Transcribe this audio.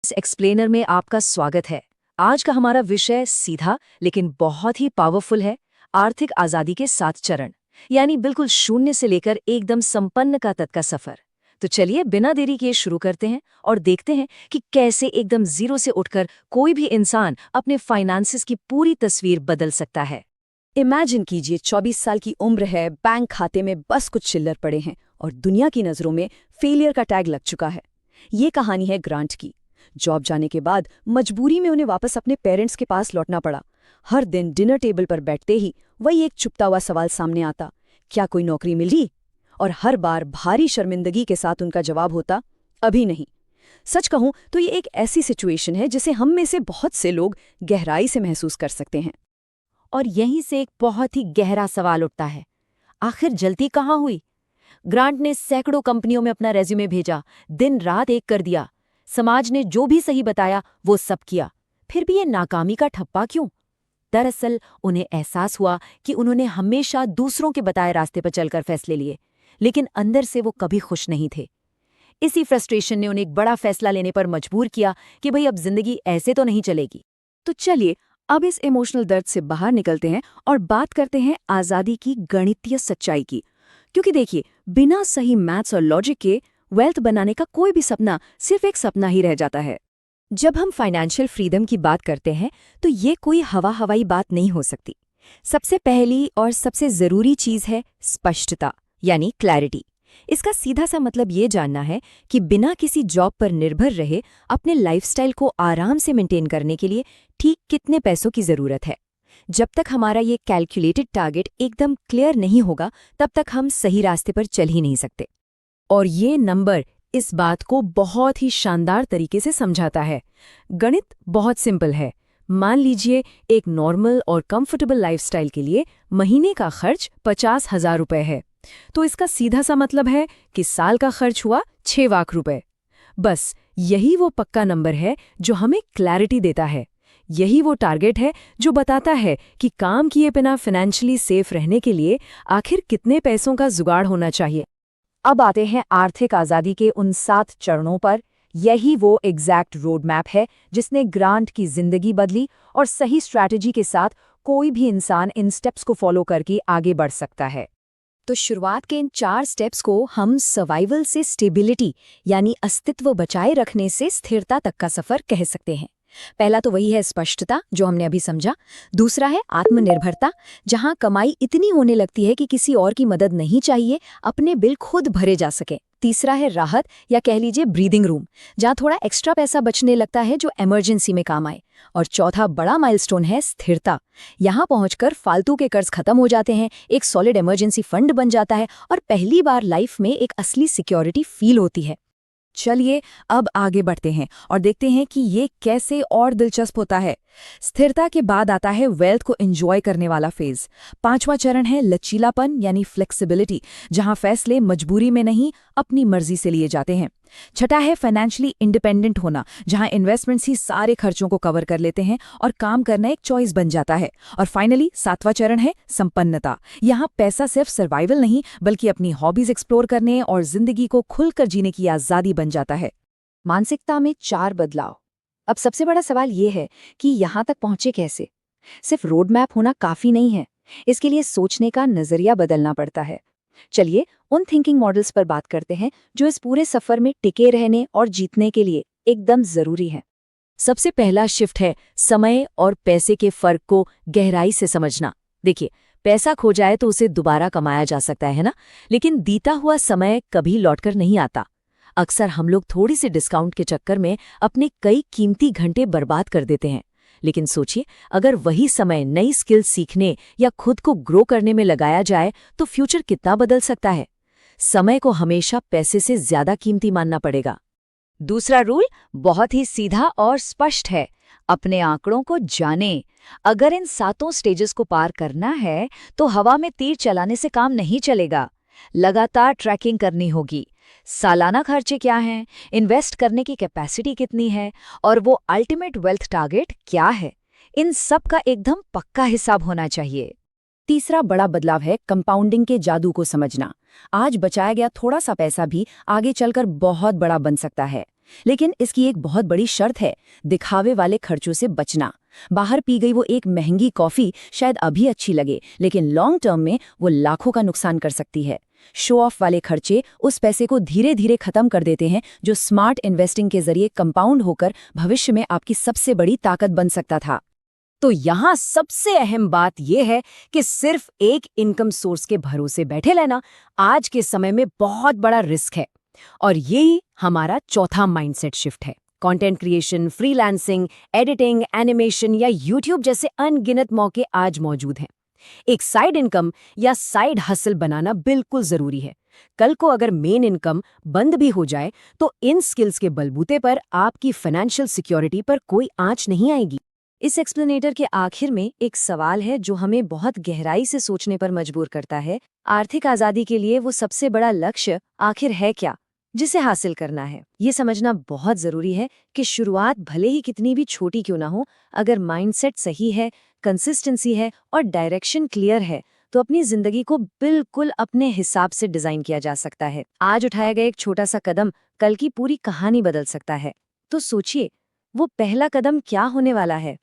इस एक्सप्लेनर में आपका स्वागत है। आज का हमारा विषय सीधा लेकिन बहुत ही पावरफुल है, आर्थिक आजादी के 7 चरण, यानी बिल्कुल शून्य से लेकर एकदम संपन्न का तक का सफर। तो चलिए बिना देरी किए शुरू करते हैं और देखते हैं कि कैसे एकदम जीरो से उठकर कोई भी इंसान अपने फाइनेंसेस की पूरी तस्वीर बदल सकता है। इमेजिन कीजिए 24 साल की उम्र है, बैंक खाते में बस कुछ चिल्लर पड़े हैं और दुनिया की नज़रों में फेलियर का टैग लग चुका है। ये कहानी है ग्रांट की। जॉब जाने के बाद मजबूरी में उन्हें वापस अपने पेरेंट्स के पास लौटना पड़ा। हर दिन डिनर टेबल पर बैठते ही वही एक चुपता हुआ सवाल सामने आता, क्या कोई नौकरी मिली? और हर बार भारी शर्मिंदगी के साथ उनका जवाब होता, अभी नहीं। सच कहूं तो ये एक ऐसी सिचुएशन है जिसे हम में से बहुत से लोग गहराई से महसूस कर सकते हैं। और यहीं से एक बहुत ही गहरा सवाल उठता है, आखिर जल्दी कहाँ हुई? ग्रांट ने सैकड़ों कंपनियों में अपना रेज्यूमे भेजा, दिन रात एक कर दिया, समाज ने जो भी सही बताया वो सब किया, फिर भी ये नाकामी का ठप्पा क्यों? दरअसल उन्हें एहसास हुआ कि उन्होंने हमेशा दूसरों के बताए रास्ते पर चलकर फैसले लिए, लेकिन अंदर से वो कभी खुश नहीं थे। इसी फ्रस्ट्रेशन ने उन्हें एक बड़ा फैसला लेने पर मजबूर किया कि भाई अब जिंदगी ऐसे तो नहीं चलेगी। तो चलिए अब इस इमोशनल दर्द से बाहर निकलते हैं और बात करते हैं आज़ादी की गणितीय सच्चाई की। क्योंकि देखिए, बिना सही मैथ्स और लॉजिक के वेल्थ बनाने का कोई भी सपना सिर्फ एक सपना ही रह जाता है। जब हम फाइनेंशियल फ्रीडम की बात करते हैं तो ये कोई हवाई बात नहीं हो सकती। सबसे पहली और सबसे ज़रूरी चीज़ है स्पष्टता, यानी क्लैरिटी। इसका सीधा सा मतलब ये जानना है कि बिना किसी जॉब पर निर्भर रहे अपने लाइफस्टाइल को आराम से मेंटेन करने के लिए ठीक कितने पैसों की ज़रूरत है। जब तक हमारा ये कैलकुलेटेड टारगेट एकदम क्लियर नहीं होगा, तब तक हम सही रास्ते पर चल ही नहीं सकते। और ये नंबर इस बात को बहुत ही शानदार तरीके से समझाता है। गणित बहुत सिंपल है। मान लीजिए एक नॉर्मल और कंफर्टेबल लाइफस्टाइल के लिए महीने का खर्च 50,000 रुपए है, तो इसका सीधा सा मतलब है कि साल का खर्च हुआ 6 लाख रुपए। बस यही वो पक्का नंबर है जो हमें क्लैरिटी देता है। यही वो टारगेट है जो बताता है कि काम किए बिना फाइनेंशियली सेफ रहने के लिए आखिर कितने पैसों का जुगाड़ होना चाहिए। अब आते हैं आर्थिक आज़ादी के उन 7 चरणों पर। यही वो एग्जैक्ट रोड मैप है जिसने ग्रांट की जिंदगी बदली, और सही स्ट्रैटेजी के साथ कोई भी इंसान इन स्टेप्स को फॉलो करके आगे बढ़ सकता है। तो शुरुआत के इन 4 स्टेप्स को हम सर्वाइवल से स्टेबिलिटी, यानी अस्तित्व बचाए रखने से स्थिरता तक का सफर कह सकते हैं। पहला तो वही है स्पष्टता, जो हमने अभी समझा। दूसरा है आत्मनिर्भरता, जहां कमाई इतनी होने लगती है कि किसी और की मदद नहीं चाहिए, अपने बिल खुद भरे जा सके। तीसरा है राहत, या कह लीजिए ब्रीदिंग रूम, जहां थोड़ा एक्स्ट्रा पैसा बचने लगता है जो इमरजेंसी में काम आए। और चौथा बड़ा माइलस्टोन है स्थिरता। यहां पहुंचकर फालतू के कर्ज खत्म हो जाते हैं, एक सॉलिड इमरजेंसी फंड बन जाता है और पहली बार लाइफ में एक असली सिक्योरिटी फील होती है। चलिए अब आगे बढ़ते हैं और देखते हैं कि ये कैसे और दिलचस्प होता है। स्थिरता के बाद आता है वेल्थ को एंजॉय करने वाला फेज। 5वां चरण है लचीलापन, यानी फ्लेक्सिबिलिटी, जहां फैसले मजबूरी में नहीं अपनी मर्जी से लिए जाते हैं। छठा है फाइनेंशियली इंडिपेंडेंट होना, जहां इन्वेस्टमेंट्स ही सारे खर्चों को कवर कर लेते हैं और काम करना एक चॉइस बन जाता है। और फाइनली 7वां चरण है संपन्नता। यहाँ पैसा सिर्फ सर्वाइवल नहीं बल्कि अपनी हॉबीज एक्सप्लोर करने और जिंदगी को खुलकर जीने की आज़ादी बन जाता है। मानसिकता में 4 बदलाव। अब सबसे बड़ा सवाल ये है कि यहाँ तक पहुँचे कैसे? सिर्फ रोड मैप होना काफ़ी नहीं है, इसके लिए सोचने का नज़रिया बदलना पड़ता है। चलिए उन थिंकिंग मॉडल्स पर बात करते हैं जो इस पूरे सफ़र में टिके रहने और जीतने के लिए एकदम ज़रूरी है। सबसे पहला शिफ्ट है समय और पैसे के फ़र्क को गहराई से समझना। देखिए, पैसा खो जाए तो उसे दोबारा कमाया जा सकता है ना, लेकिन बीता हुआ समय कभी लौटकर नहीं आता। अक्सर हम लोग थोड़ी सी डिस्काउंट के चक्कर में अपने कई कीमती घंटे बर्बाद कर देते हैं। लेकिन सोचिए, अगर वही समय नई स्किल सीखने या खुद को ग्रो करने में लगाया जाए तो फ्यूचर कितना बदल सकता है। समय को हमेशा पैसे से ज्यादा कीमती मानना पड़ेगा। दूसरा रूल बहुत ही सीधा और स्पष्ट है, अपने आंकड़ों को जानें। अगर इन 7 स्टेजेस को पार करना है तो हवा में तीर चलाने से काम नहीं चलेगा। लगातार ट्रैकिंग करनी होगी। सालाना खर्चे क्या हैं, इन्वेस्ट करने की कैपेसिटी कितनी है, और वो अल्टीमेट वेल्थ टारगेट क्या है, इन सब का एकदम पक्का हिसाब होना चाहिए। तीसरा बड़ा बदलाव है कंपाउंडिंग के जादू को समझना। आज बचाया गया थोड़ा सा पैसा भी आगे चलकर बहुत बड़ा बन सकता है। लेकिन इसकी एक बहुत बड़ी शर्त है, दिखावे वाले खर्चों से बचना। बाहर पी गई वो एक महंगी कॉफी शायद अभी अच्छी लगे, लेकिन लॉन्ग टर्म में वो लाखों का नुकसान कर सकती है। शो ऑफ वाले खर्चे उस पैसे को धीरे धीरे खत्म कर देते हैं जो स्मार्ट इन्वेस्टिंग के जरिए कंपाउंड होकर भविष्य में आपकी सबसे बड़ी ताकत बन सकता था। तो यहाँ सबसे अहम बात यह है कि सिर्फ एक इनकम सोर्स के भरोसे बैठे रहना आज के समय में बहुत बड़ा रिस्क है। और यही हमारा चौथा माइंडसेट शिफ्ट है। Content creation, freelancing, editing, animation या यूट्यूब जैसे अनगिनत मौके आज मौजूद हैं। एक साइड इनकम या साइड हसल बनाना बिल्कुल जरूरी है। कल को अगर मेन इनकम बंद भी हो जाए तो इन स्किल्स के बलबूते पर आपकी फाइनेंशियल सिक्योरिटी पर कोई आंच नहीं आएगी। इस एक्सप्लेनेटर के आखिर में एक सवाल है जो हमें बहुत गहराई से सोचने पर मजबूर करता है। आर्थिक आजादी के लिए वो सबसे बड़ा लक्ष्य आखिर है क्या, जिसे हासिल करना है? ये समझना बहुत जरूरी है कि शुरुआत भले ही कितनी भी छोटी क्यों ना हो, अगर माइंडसेट सही है, कंसिस्टेंसी है और डायरेक्शन क्लियर है, तो अपनी जिंदगी को बिल्कुल अपने हिसाब से डिजाइन किया जा सकता है। आज उठाया गया एक छोटा सा कदम कल की पूरी कहानी बदल सकता है। तो सोचिए, वो पहला कदम क्या होने वाला है?